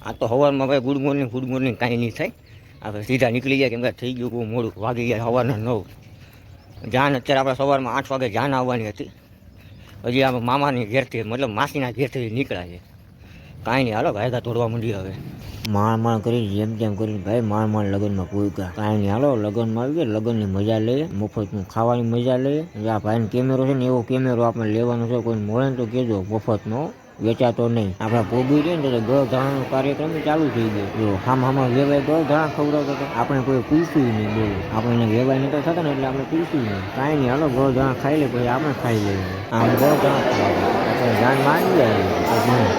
આ તો સવારમાં ભાઈ ગુડ મોર્નિંગ કાંઈ નહીં થાય. આપણે સીધા નીકળી જાય, કેમ કે થઈ ગયું બહુ મોડું, વાગી ગયા સવારના 9. જાન અત્યારે આપણે સવારમાં 8 વાગે જાન આવવાની હતી. હજી આમ મામાની ઘેરથી મતલબ માસીના ઘેરથી નીકળ્યા છે. કાંઈ નહીં, હાલો ગાયકા તોડવા માંડી હવે. માણ કરી જેમ તેમ કરીને ભાઈ માણ લગ્નમાં પૂછ્યા. કાંઈ નહીં, હાલો લગ્નમાં આવી ગયા, લગ્નની મજા લઈએ, મફતનું ખાવાની મજા લઈએ. આ ભાઈને કેમેરો છે ને એવો કેમેરો આપણે લેવાનો છે, કોઈ મળે ને તો કહેજો, મફતનો વેચાતો નહીં. આપણે પોગી રહીએ ને તો ગળધાણાનો કાર્યક્રમ ચાલુ થઈ ગયો. જો હામાં વેવાય ગળધાણા ખવડાવતો હતો, આપણે કોઈ પૂછ્યું નહીં. બોલો, આપણે એને વેવાય નતા થતા ને એટલે આપણે પૂછ્યું નહીં. કાંઈ નહીં, હાલો ગળધાણા ખાઈ લે, પછી આપણે ખાઈ લઈએ. આમ ગળધાણા ખવડાવે આપણે જાન માની જાય.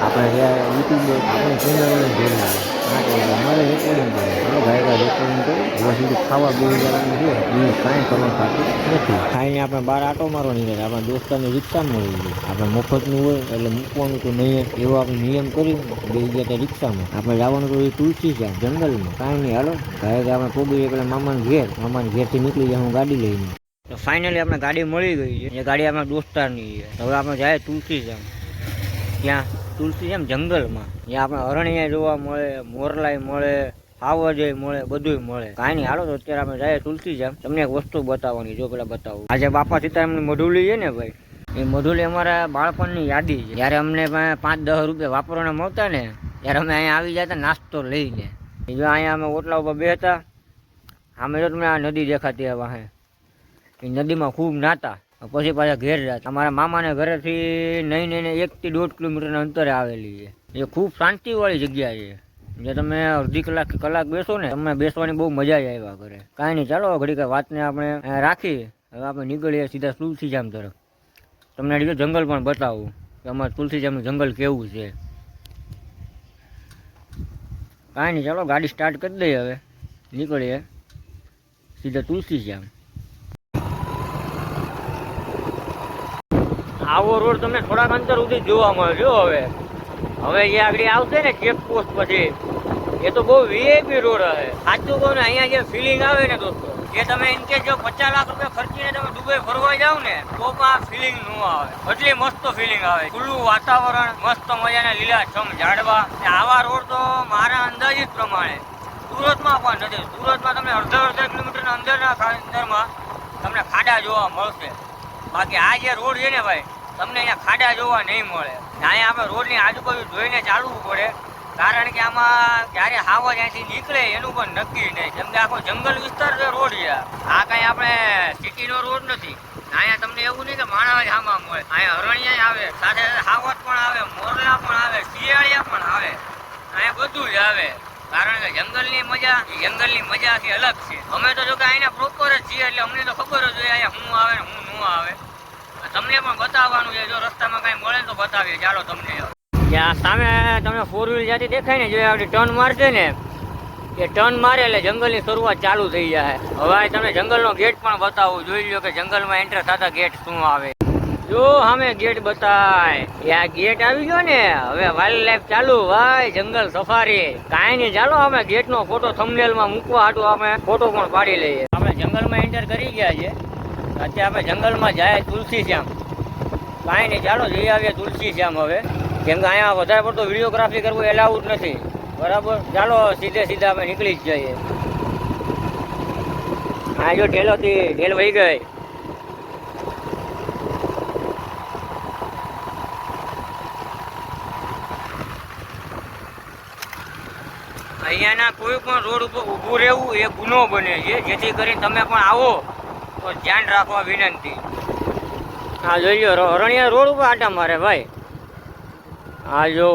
આપણે યુટ્યુબ આપણે ચેનલ જોઈ મારે રેકોર્ડિંગ કરે, હાલો ગાયકા રેકોર્ડિંગ કરી હવે સુધી ખાવા બે જવાનું છે એ કાંઈ કરવા થતું નથી. ખાઈને આપણે બહાર આટો મારવા નહીં રહે, આપણા દોસ્તારની રિક્ષામાં મળી જાય. આપણે મફતનું હોય એટલે મૂકવાનું તો નહીં, એવો આપણે નિયમ કરી બે ગયા ત્યાં રિક્ષામાં. આપણે જવાનું તો એ તુલસી છે જંગલમાં. કાંઈ નહીં, હાલો ગાયકા આપણે પોગી પેલા મામાના ઘેરથી નીકળી જાય હું ગાડી લઈને. તો ફાઇનલી આપણે ગાડી મળી ગઈ છે. એ ગાડી આપણા દોસ્તારની છે. હવે આપણે જાય તુલસી છે ત્યાં, તુલસી એમ જંગલમાં, ત્યાં આપણે અરણ્યા જોવા મળે, મોરલાઈ મળે, હાવજ મળે, બધું મળે. કાંઈ નહીં, હાલો તો અત્યારે આપણે જાય તુલસી જામ. તમને એક વસ્તુ બતાવવાની, જો પેલા બતાવું. આજે બાપા સીતારામની મઢુલી છે ને ભાઈ, એ મઢુલી અમારા બાળપણની યાદી છે. જ્યારે અમને 5-10 રૂપિયા વાપરવાના મળતા ને, ત્યારે અમે અહીંયા આવી જતા નાસ્તો લઈને. જો અહીંયા અમે ઓટલા ઉપર બેહતા, અમે જો તમને આ નદી દેખાતી વાહે, એ નદીમાં ખૂબ નાતા. પછી પાછા ઘેર જતા. અમારા મામાને ઘરેથી નહીં 1 થી 1.5 કિલોમીટરના અંતરે આવેલી છે. એ ખૂબ શાંતિવાળી જગ્યા છે. જે તમે અડધી કલાક બેસો ને, તમને બેસવાની બહુ મજા જ આવ્યા કરે. કાંઈ નહીં, ચાલો ઘડીક વાતને આપણે રાખી. હવે આપણે નીકળીએ સીધા તુલસીજામ તરફ. તમને જો જંગલ પણ બતાવું કે અમારે તુલસીજામનું જંગલ કેવું છે. કાંઈ નહીં, ચાલો ગાડી સ્ટાર્ટ કરી દઈએ. હવે નીકળીએ સીધા તુલસીજામ. આવો રોડ તમને થોડાક અંતર સુધી જોવા મળે. જો હવે જે આગળ આવશે ને ચેકપોસ્ટ પછી, એ તો બહુ વીઆઈપી રોડ હશે. સાચું કહું ને, અહીંયા જે ફિલિંગ આવે ને દોસ્તો, જે તમે ઇનકેસ જો 50 લાખ રૂપિયા ખર્ચીને તમે દુબઈ ફરવા જાવ ને તો પણ આ ફિલિંગ ન આવે. એટલી મસ્ત ફિલિંગ આવે, ખુલ્લું વાતાવરણ, મસ્ત મજાના લીલાછમ ઝાડવા. આવા રોડ તો મારા અંદાજિત પ્રમાણે સુરતમાં પણ નથી. સુરતમાં તમને અડધા કિલોમીટરના અંદરમાં તમને ખાડા જોવા મળશે. બાકી આ જે રોડ છે ને ભાઈ, તમને અહીંયા ખાડા જોવા નહીં મળે. અહીંયા આપણે રોડની આજુબાજુ જોઈને ચાલવું પડે, કારણ કે આમાં ક્યારે હાવજ અહીંથી નીકળે એનું પણ નક્કી નહીં. કેમ કે આખો જંગલ વિસ્તાર જે રોડ છે, આ કાંઈ આપણે સિટીનો રોડ નથી. અહીંયા તમને એવું નહીં કે માણસ જ આમાં મળે. અહીંયા હરણિયા આવે, સાથે હાવજ પણ આવે, મોરલા પણ આવે, શિયાળિયા પણ આવે, અહીંયા બધું જ આવે. કારણ કે જંગલની મજા આખી અલગ છે. અમે તો જો કે અહીંયા પ્રોપર જ છીએ, એટલે અમને તો ખબર જ હોય અહીંયા શું આવે ને શું ન આવે. તમને પણ બતાવવાનું છે, જો રસ્તામાં કઈ મળે તો બતાવીએ. ચાલો તમને ત્યાં સામે તમને 4 વ્હીલ જ્યાંથી દેખાય ને, જો આપણી ટર્ન મારશે ને, એ ટર્ન મારે એટલે જંગલની શરૂઆત ચાલુ થઈ જાય. હવે તમને જંગલનો ગેટ પણ બતાવું, જોઈ લો કે જંગલમાં એન્ટર થતા ગેટ શું આવે. જો સામે ગેટ બતાય, આ ગેટ આવી ગયો ને. હવે વાઇલ્ડ લાઈફ ચાલુ, ભાઈ જંગલ સફારી. કાંઈ નહીં, ચાલો અમે ગેટનો ફોટો થંબનેલમાં મૂકવા હાટું આપણે ફોટો પણ પાડી લઈએ. આપણે જંગલમાં એન્ટર કરી ગયા છે. અત્યારે આપણે જંગલમાં જાય તુલસીશ્યામ. કાંઈ નહીં, ચાલો જઈ આવીએ તુલસીશ્યામ હવે. કેમ કે અહીંયા વધારે પડતો વિડીયોગ્રાફી કરવું એલાઉડ નથી, બરાબર. ચાલો સીધા આપણે નીકળી જ જઈએ. હા જો ઢેલ વહી ગઈ. અહીંયાના કોઈ પણ રોડ ઉપર ઊભું રહેવું એ ગુનો બને છે. જેથી કરીને તમે પણ આવો તો ધ્યાન રાખવા વિનંતી. હા જોઈ લો, હરણિયા રોડ ઉપર આટા મારે ભાઈ. હા જો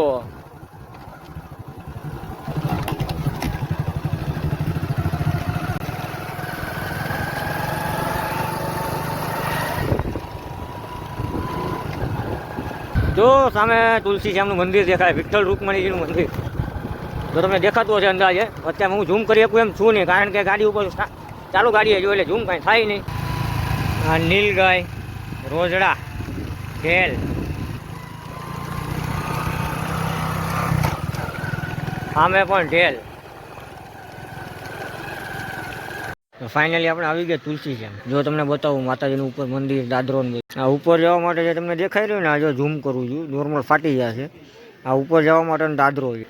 સામે તુલસીશ્યામનું મંદિર દેખાય, વિઠ્ઠલ રૂકમણીજીનું મંદિર. જો તમને દેખાતું હશે અંદાજે. અત્યારે હું ઝૂમ કરી શકું એમ છું નહીં, કારણ કે ગાડી ઉપર ચાલુ ગાડીએ જો એટલે ઝૂમ કાંઈ થાય નહીં. આ નીલગાય, રોજડા, ઢેલ, આમે પણ ઢેલ. ફાઇનલી આપણે આવી ગયા તુલસીશ્યામ. જો તમને બતાવું માતાજીનું ઉપર મંદિર, દાદરો. આ ઉપર જવા માટે જે તમને દેખાઈ રહ્યું ને, આ જો ઝૂમ કરું છું, નોર્મલ ફાટી જશે. આ ઉપર જવા માટેનો દાદરો છે.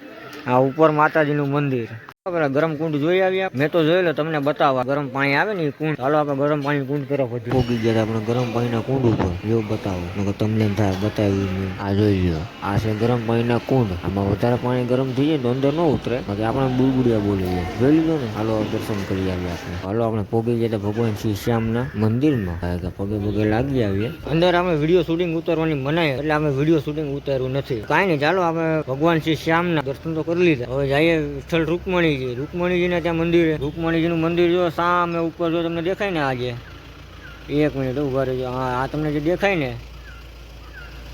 આ ઉપર માતાજીનું મંદિર. પેલા ગરમ કુંડ જોઈ આવ્યા? મેં તો જોઈ લો, તમને બતાવવા. ગરમ પાણી આવે ને કુંડ. ચાલો આપણે ગરમ પાણી કુંડ તરફ પોગી ગયા આપણે ગરમ પાણીના કુંડ ઉપર. જો બતાવો તમને એમ થાય બતાવ્યું. આ જોઈ લો, આ છે ગરમ પાણીના કુંડ. આમાં વધારે પાણી ગરમ થઈ જાય તો અંદર ન ઉતરે, બાકી આપણે બુડબુડિયા બોલીએ. જોઈ લીધો ને? હાલો દર્શન કરી આવ્યા આપણે. હાલો આપણે પોગી ગયા ભગવાન શ્રી શ્યામના મંદિરમાં. પગે પગે લાગી આવીએ. અંદર અમે વિડીયો શૂટિંગ ઉતારવાની મનાય એટલે અમે વિડીયો શૂટિંગ ઉતાર્યું નથી. કાંઈ નહીં, ચાલો આપણે ભગવાન શ્રી શ્યામના દર્શન તો કરી લીધા. હવે જઈએ વિઠ્ઠલ રૂકમણીજી. રૂકમણીજીને ત્યાં મંદિર. રૂકમણીજીનું મંદિર જો સામે ઉપર જો તમને દેખાય ને, આજે 1 મિનિટ ઉભા રહેજો. આ તમને જે દેખાય ને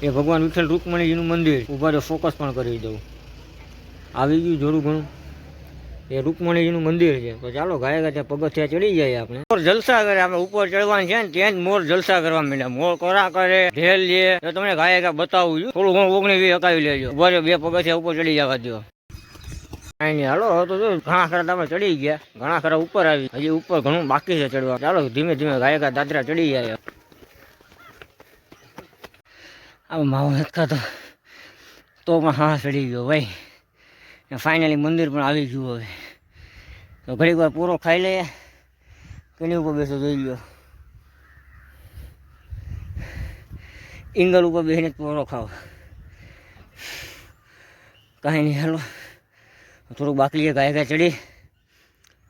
એ ભગવાન વિઠ્ઠલ રૂકમણીજીનું મંદિર. ઉભા જો, ફોકસ પણ કરી દઉં. આવી ગયું જોડું ઘણું. એ રૂકમણીજીનું મંદિર છે. તો ચાલો ગાય ત્યાં પગથિયા ચડી જાય આપણે. મોર જલસા કરે. આપણે ઉપર ચડવાનું છે ને ત્યાં જ મોર જલસા કરવા માંડ્યા. મોર કોરા કરે, ઢેલ લે. તો તમને ગાય બતાવું છું. થોડું ઘણું 19-20 હકાવી લેજો. ઉભા જો, 2 પગથિયા ઉપર ચડી જવા દો. કાંઈ નહીં, હાલો તો જો ઘણા ખરા તમે ચડી ગયા, ઘણા ખરા ઉપર આવી. હજી ઉપર ઘણું બાકી છે ચડવા. ચાલો ધીમે ધીમે ગાયકા દાદરા ચડી જાય. આ માવો નથી તો પણ હા ચડી ગયો ભાઈ. ફાઇનલી મંદિર પણ આવી ગયું. હવે તો ઘડીક વાર પૂરો ખાઈ લઈએ. કેની ઉપર બેસો જોઈ લો. ઇંગલ ઉપર બેસીને પૂરો ખાવ. કાંઈ નહીં, હાલો થોડુંક બાકી છે. ગાય ચડી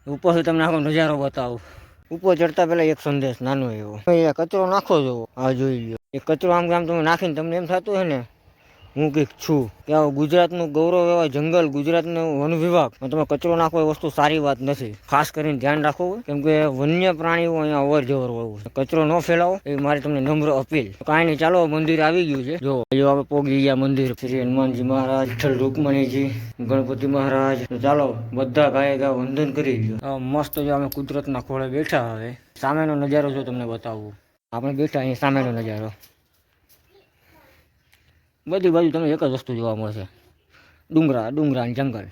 ઉપરથી તમને આખો નજારો બતાવું. ઉપર ચડતા પહેલા એક સંદેશ નાનો એવો, કચરો નાખો જોવો. આ જોઈ લો, એ કચરો આમ તમે નાખીને તમને એમ થતું હોય ને હું કંઈક છું કે ગુજરાતનું ગૌરવ એવા જંગલ, ગુજરાતનું વન વિભાગ તમે કચરો નાખો એ વસ્તુ સારી વાત નથી. ખાસ કરીને ધ્યાન રાખવું, કેમ કે વન્ય પ્રાણીઓ અહીંયા અવર જવર હોવું. કચરો ન ફેલાવો એ મારી તમને નમ્ર અપીલ. કાંઈ નહીં, ચાલો મંદિર આવી ગયું છે. જો આપણે પોગી ગયા મંદિર. શ્રી હનુમાનજી મહારાજ, વિઠ્ઠલ રૂકમણીજી, ગણપતિ મહારાજ. તો ચાલો બધા ગાય વંદન કરી ગયો. મસ્ત જો અમે કુદરતના ખોળે બેઠા. હવે સામેનો નજારો જો તમને બતાવું. આપણે બેઠા અહીં સામેનો નજારો. બધી બાજુ તમને એક જ વસ્તુ જોવા મળશે, ડુંગરા અને જંગલ.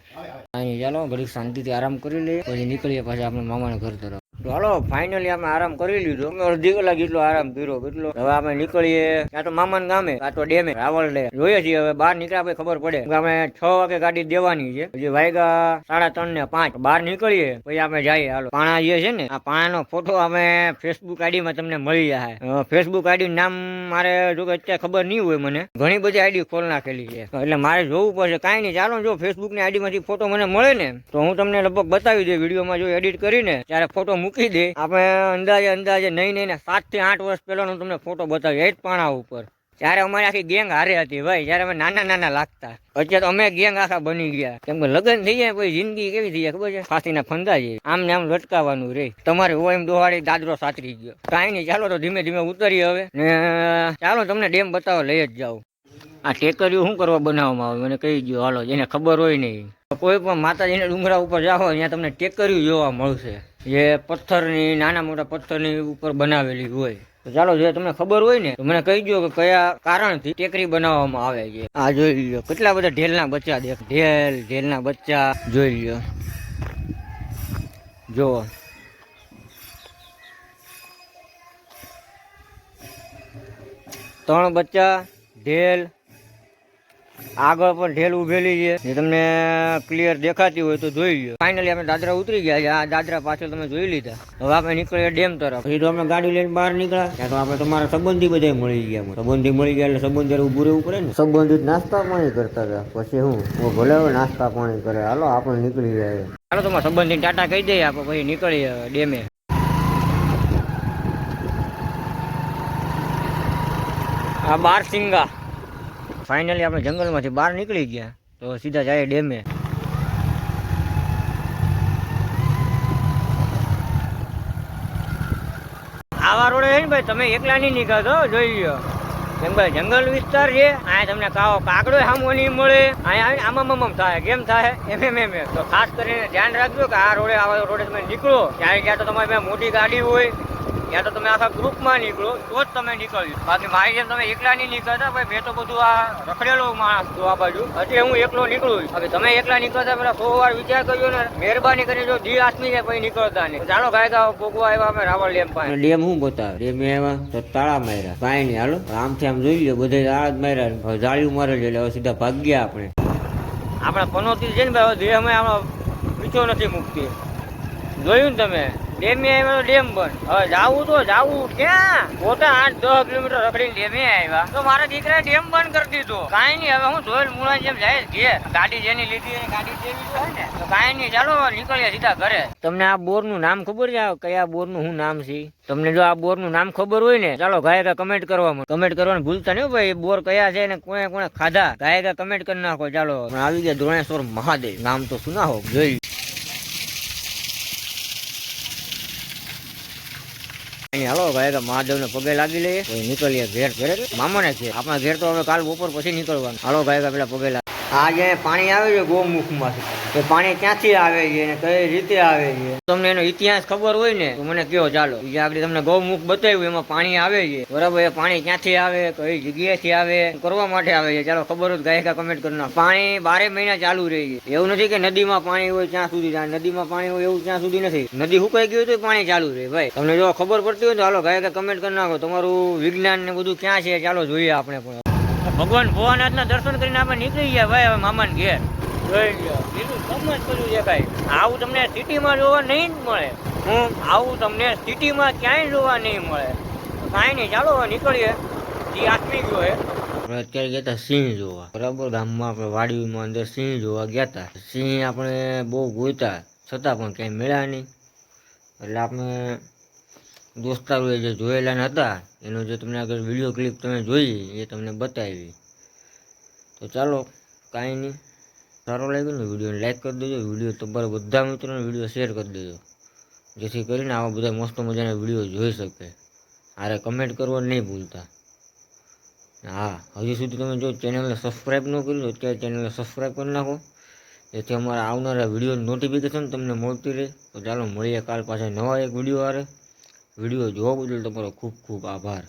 અહીં ચાલો ઘડીક શાંતિથી આરામ કરી લઈએ, પછી નીકળીએ પાછા આપણે મામાના ઘર તરફ. તો હાલો ફાઇનલી અમે આરામ કરી લીધો. અમે અડધી કલાક જેટલો આરામ કર્યો. કેટલો હવે આપણે નીકળીએ ક્યાં તો મામાના ગામે, કાં તો ડેમે, રાવલ ડેમ જોઈએ છીએ. હવે બહાર નીકળ્યા પછી ખબર પડે. અમે 6 વાગે ગાડી દેવાની છે. પછી વાગ્યા 3:30 ને 5 બહાર નીકળીએ. પછી આપણે જઈએ. હાલો પાણા જે છે ને, આ પાણાનો ફોટો અમે ફેસબુક આઈડીમાં તમને મળી જાય. ફેસબુક આઈડી નામ મારે જો કે અત્યારે ખબર નહીં હોય. મને ઘણી બધી આઈડી ખોલ નાખેલી છે, એટલે મારે જોવું પડશે. કાંઈ નહીં, ચાલો જો ફેસબુક ની આઈડી માંથી ફોટો મને મળે ને તો હું તમને લગભગ બતાવી દે વિડીયોમાં. જો એડિટ કરીને ત્યારે ફોટો મૂકી દે. આપણે અંદાજે નહીં 7 થી 8 વર્ષ પહેલાનો તમને ફોટો બતાવી. એ જ પાણા ઉપર. ત્યારે અમારી આખી ગેંગ હારે હતી ભાઈ. જયારે અમે નાના લાગતા. અત્યારે તો અમે ગેંગ આખા બની ગયા. કેમ કે લગ્ન થઈ જાય પછી જિંદગી કેવી થઈ જાય ખબર છે? ફાંસીના ફંદા છે. આમ ને આમ લટકાવાનું રે. તમારે હોય એમ દોહાડી દાદરો સાતરી ગયો. કાંઈ નહીં, ચાલો તો ધીમે ધીમે ઉતરીએ હવે. ને ચાલો તમને ડેમ બતાવો લઈ જ જાઉં. આ ટેકરીઓ શું કરવા બનાવવામાં આવે મને કહી ગયો. હાલો જેને ખબર હોય નહીં, કોઈ પણ માતાજીને ડુંગરા ઉપર જાઓ ત્યાં તમને ટેકરીઓ જોવા મળશે, જે પથ્થરની, નાના મોટા પથ્થરની ઉપર બનાવેલી હોય. તો ચાલો જે તમને ખબર હોય ને તો મને કહી દો કે કયા કારણથી ટેકરી બનાવવામાં આવે છે. આ જોઈ લો કેટલા બધા ઢેલના બચ્ચા દેખ. ઢેલના બચ્ચા જોઈ લો. જો 3 બચ્ચા ઢેલ. આગળ પણ ઢેલ ઉભેલી છે, જે તમને ક્લિયર દેખાતી હોય તો જોઈ લો. ફાઇનલી અમે દાદરા ઉતરી ગયા છે. આ દાદરા પાછળ તમે જોઈ લીધા. હવે આપણે નીકળીએ ડેમ તરફ. પછી તો અમે ગાડી લઈને બહાર નીકળ્યા. ત્યાં તો આપણે તમારા સંબંધી બધા મળી ગયા. સંબંધી મળી ગયા એટલે સંબંધી ઉભું રહેવું પડે ને. સંબંધિત નાસ્તા પાણી કરતા હતા. પછી હું ભલે હવે નાસ્તા પાણી કરે. હાલો આપણે નીકળી જાય. હાલો તમારા સંબંધી ટાટા કહી દઈએ આપણે, પછી નીકળીએ ડેમે. આ બારસિંગા. ફાઇનલી આપણે જંગલમાંથી બહાર નીકળી ગયા તો સીધા જાય ડેમે. આવા રોડે છે ને ભાઈ, તમે એકલા નહીં નીકળતો, જોઈ લો. કેમ કે જંગલ વિસ્તાર છે. અહીંયા તમને કાગડો સામો નહીં મળે. અહીંયા આમાં થાય. કેમ થાય? એમ. તો ખાસ કરીને ધ્યાન રાખજો કે આ રોડે, આવા રોડે તમે નીકળો ત્યારે ક્યાં તો તમારી પાસે મોટી ગાડી હોય, ત્યાં તો તમે આખા ગ્રુપમાં નીકળો તો જ તમે નીકળ્યો. બાકી મારી જેમ તમે એકલા નહીં નીકળતા ભાઈ. મેં તો બધું આ રખડેલો માણસ છું આ બાજુ. હજી હું એકલો નીકળું. હવે તમે એકલા નીકળતા પેલા 100 વાર વિચાર કર્યો ને. મહેરબાની કરીને જો દી આસમી જાય પછી નીકળતા નહીં. ચાલો ગાયકા ભોગવા આવ્યા અમે રાવલ ડેમ પાસે. ડેમ શું બતાવે? ડેમ આવ્યા તો તાળા માર્યા. કાંઈ નહીં, હાલો આમથી આમ જોઈ લો. બધે તાળા જ માર્યા. જાળીઓ મારેલી એટલે હવે સીધા ભાગ્યા આપણે. આપણે પનોતી છે ને ભાઈ દેહમાં આપણો પીછો નથી મૂકતી. જોયું ને તમે, ડેમે આવ્યો ડેમ બંધ. હવે જાવું તો જાવું ક્યાં? પોતા 8-10 કિલોમીટર રખડીને ડેમે આવ્યા તો મારા દીકરાએ ડેમ બંધ કરી દીધો. કાંઈ નહીં, હવે હું જોયેલ મુળા જેમ જાય ઘેર. ગાડી જેની લીધી એ ગાડી જેવી હોય ને તો કાંઈ નહીં, ચાલો નીકળીએ સીધા ઘરે. તમને આ બોર નું નામ ખબર છે? કયા બોર નું શું નામ છે? તમને જો આ બોર નું નામ ખબર હોય ને, ચાલો ગાયકા કમેન્ટ કરવા, કમેન્ટ કરવાનું ભૂલતા નહીં ભાઈ. બોર કયા છે ને કોને કોને ખાધા, ગાયકા કમેન્ટ કરી નાખો. ચાલો આવી ગયા ધોળેશ્વર મહાદેવ, નામ તો સુના હો જોઈ. હાલો ભાઈ મહાદેવ ને પગે લાગી લઈએ, નીકળીએ ઘેર. ઘેર મામા ને ઘેર, આપણા ઘેર તો હવે કાલ બપોર પછી નીકળવાનું. હાલો ભાઈ પેલા પગે લાગે. આ જે પાણી આવે છે ગૌમુખ માંથી, એ પાણી ક્યાંથી આવે છે ને કઈ રીતે આવે છે, તમને એનો ઇતિહાસ ખબર હોય ને તો મને કયો. ચાલો જે આગળ તમને ગૌમુખ બતાવ્યું એમાં પાણી આવે છે, બરાબર. એ પાણી ક્યાંથી આવે, કઈ જગ્યાએથી આવે, કરવા માટે આવે છે, ચાલો ખબર હોય ગાયકા કમેન્ટ કરી નાખો. પાણી 12 મહિના ચાલુ રહે છે. એવું નથી કે નદીમાં પાણી હોય ત્યાં સુધી જાય, નદીમાં પાણી હોય એવું ત્યાં સુધી નથી. નદી સુકાઈ ગયું તો પાણી ચાલુ રહે ભાઈ. તમને જો ખબર પડતી હોય તો હાલો ગાયકા કમેન્ટ કરી નાખો. તમારું વિજ્ઞાન ને બધું ક્યાં છે ચાલો જોઈએ આપણે પણ. ભગવાન ભોળાનાથ ના દર્શન કરીને આપણે નીકળી ગયા ભાઈ હવે મામાને ઘેર. જોઈ લો બીજું સમજ કર્યું છે કાંઈ. આવું તમને સિટીમાં જોવા નહીં મળે. આવું તમને સિટીમાં ક્યાંય જોવા નહીં મળે. કાંઈ નહીં, ચાલો નીકળીએ. જે આથમી ગયો હે. આપણે અત્યારે ગયા હતા સિંહ જોવા, બરાબર. ગામમાં આપણે વાડીમાં અંદર સિંહ જોવા ગયા હતા. સિંહ આપણે બહુ ગોતા છતાં પણ ક્યાંય મળ્યા નહીં. એટલે આપણે દોસ્તારોએ જે જોયેલા હતા એનો જે તમને આગળ વિડીયો ક્લિપ તમે જોઈ એ તમને બતાવી. તો ચાલો કાંઈ નહીં, સારો લાગ્યો ને વિડીયોને લાઈક કરી દેજો. વિડીયો તમારા બધા મિત્રોને વિડીયો શેર કરી દેજો, જેથી કરીને આવા બધા મસ્ત મજાના વિડીયો જોઈ શકે. આરે કમેન્ટ કરવા નહીં ભૂલતા. હા, હજી સુધી તમે જો ચેનલને સબસ્ક્રાઈબ ન કરી તો અત્યારે ચેનલને સબસ્ક્રાઈબ કરી નાખો, જેથી અમારા આવનારા વિડીયોની નોટિફિકેશન તમને મળતી રહે. તો ચાલો મળીએ કાલ પાછા નવા એક વિડીયો આરે. વિડીયો જોવા બદલ તમારો ખૂબ ખૂબ આભાર.